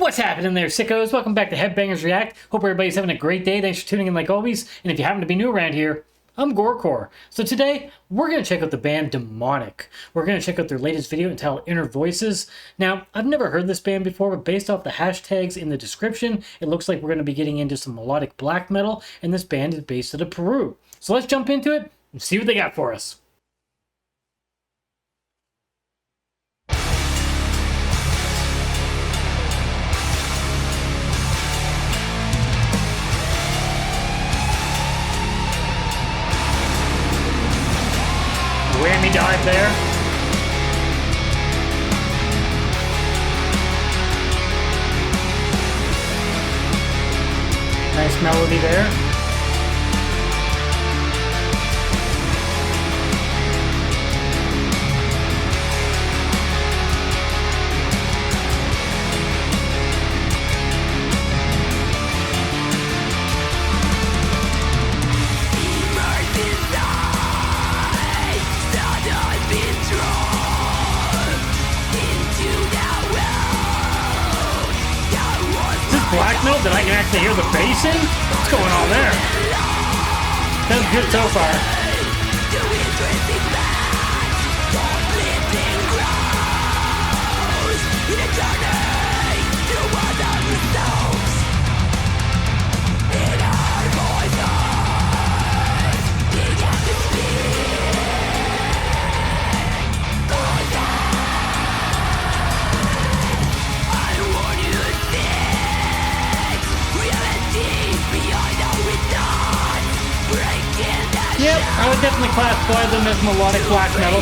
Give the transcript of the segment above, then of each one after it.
What's happening there, sickos? Welcome back to Headbangers React. Hope everybody's having a great day. Thanks for tuning in like always. And if you happen to be new around here, I'm GoreCore. So today, we're going to check out the band Dämonik. We're going to check out their latest video entitled Inner Voices. Now, I've never heard this band before, but based off the hashtags in the description, it looks like we're going to be getting into some melodic black metal, and this band is based out of Peru. So let's jump into it and see what they got for us. Whammy dive there. Nice melody there. Black note that I can actually hear the bass in? What's going on there? Sounds good so far. Yep, I would definitely classify them as melodic black metal.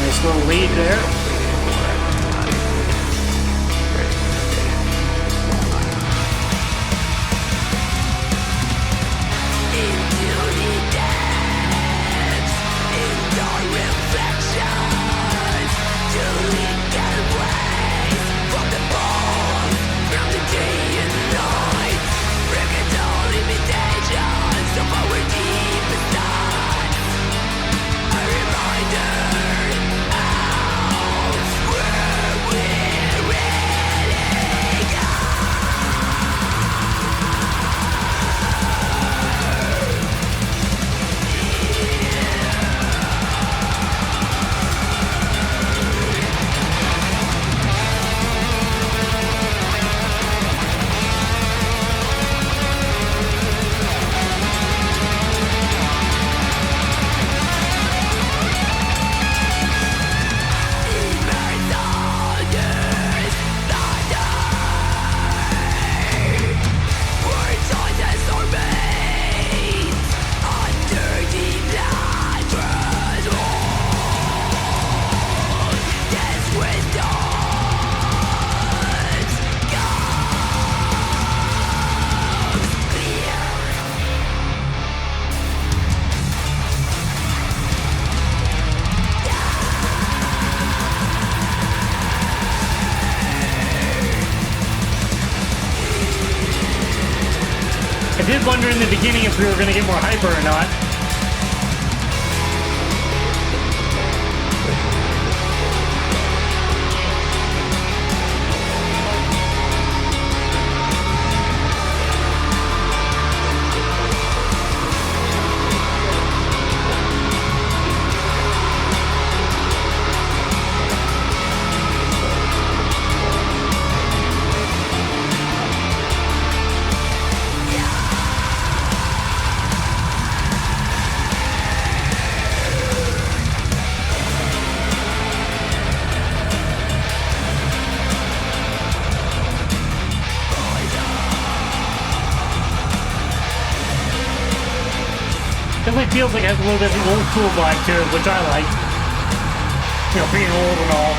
Nice little lead there. I did wonder in the beginning if we were going to get more hyper or not. Definitely feels like it has a little bit of the old school vibe to it, which I like. You know, being old and all.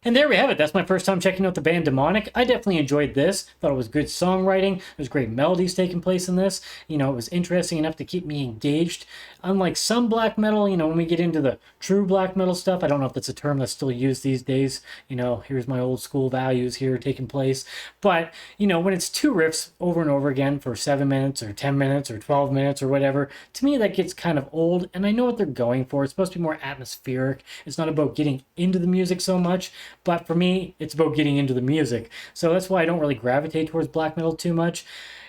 And there we have it. That's my first time checking out the band Dämonik. I definitely enjoyed this. Thought it was good songwriting. There's great melodies taking place in this. You know, it was interesting enough to keep me engaged. Unlike some black metal, you know, when we get into the true black metal stuff, I don't know if that's a term that's still used these days. You know, here's my old school values here taking place. But, you know, when it's two riffs over and over again for 7 minutes or 10 minutes or 12 minutes or whatever, to me that gets kind of old. And I know what they're going for. It's supposed to be more atmospheric. It's not about getting into the music so much. But for me, it's about getting into the music. So that's why I don't really gravitate towards black metal too much.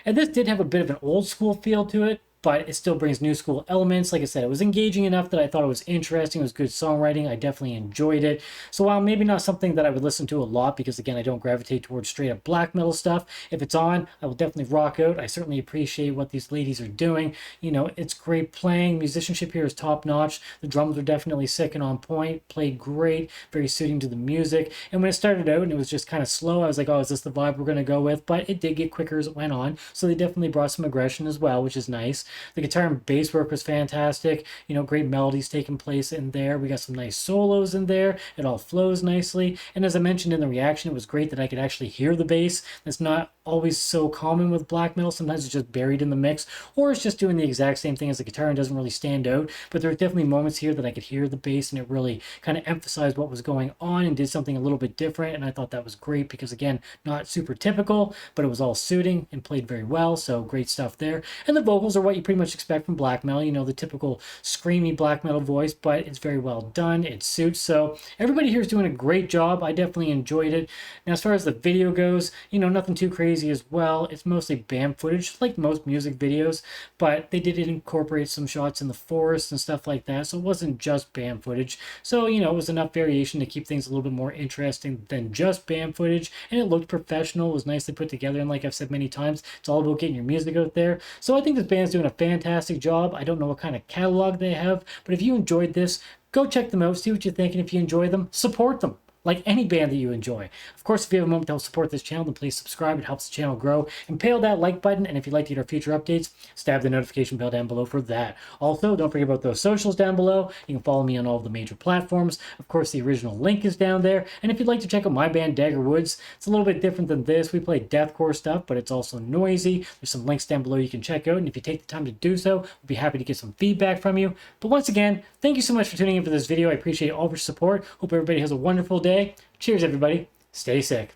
And this did have a bit of an old school feel to it, but it still brings new school elements. Like I said, it was engaging enough that I thought it was interesting. It was good songwriting. I definitely enjoyed it. So while maybe not something that I would listen to a lot, because again, I don't gravitate towards straight up black metal stuff, if it's on, I will definitely rock out. I certainly appreciate what these ladies are doing. You know, it's great playing. Musicianship here is top notch. The drums are definitely sick and on point. Played great. Very suiting to the music. And when it started out and it was just kind of slow, I was like, oh, is this the vibe we're going to go with? But it did get quicker as it went on. So they definitely brought some aggression as well, which is nice. The guitar and bass work was fantastic. You know, great melodies taking place in there. We got some nice solos in there. It all flows nicely. And as I mentioned in the reaction, it was great that I could actually hear the bass. That's not always so common with black metal. Sometimes it's just buried in the mix, or it's just doing the exact same thing as the guitar and doesn't really stand out. But there were definitely moments here that I could hear the bass, and it really kind of emphasized what was going on and did something a little bit different. And I thought that was great because, again, not super typical, but it was all suiting and played very well. So great stuff there. And the vocals are what you pretty much expect from black metal. You know, the typical screamy black metal voice, but it's very well done. It suits. So everybody here is doing a great job. I definitely enjoyed it. Now, as far as the video goes, you know, nothing too crazy as well. It's mostly band footage, like most music videos, but they did incorporate some shots in the forest and stuff like that. So it wasn't just band footage. So, you know, it was enough variation to keep things a little bit more interesting than just band footage. And it looked professional. It was nicely put together. And like I've said many times, it's all about getting your music out there. So I think this band's doing a fantastic job. I don't know what kind of catalog they have, but if you enjoyed this, go check them out, see what you think, and if you enjoy them, support them. Like any band that you enjoy. Of course, if you have a moment to help support this channel, then please subscribe. It helps the channel grow. Impale that like button, and if you'd like to get our future updates, stab the notification bell down below for that. Also, don't forget about those socials down below. You can follow me on all of the major platforms. Of course, the original link is down there. And if you'd like to check out my band, Dagger, it's a little bit different than this. We play deathcore stuff, but it's also noisy. There's some links down below you can check out, and if you take the time to do so, we'll be happy to get some feedback from you. But once again, thank you so much for tuning in for this video. I appreciate all of your support. Hope everybody has a wonderful day. Cheers, everybody. Stay sick.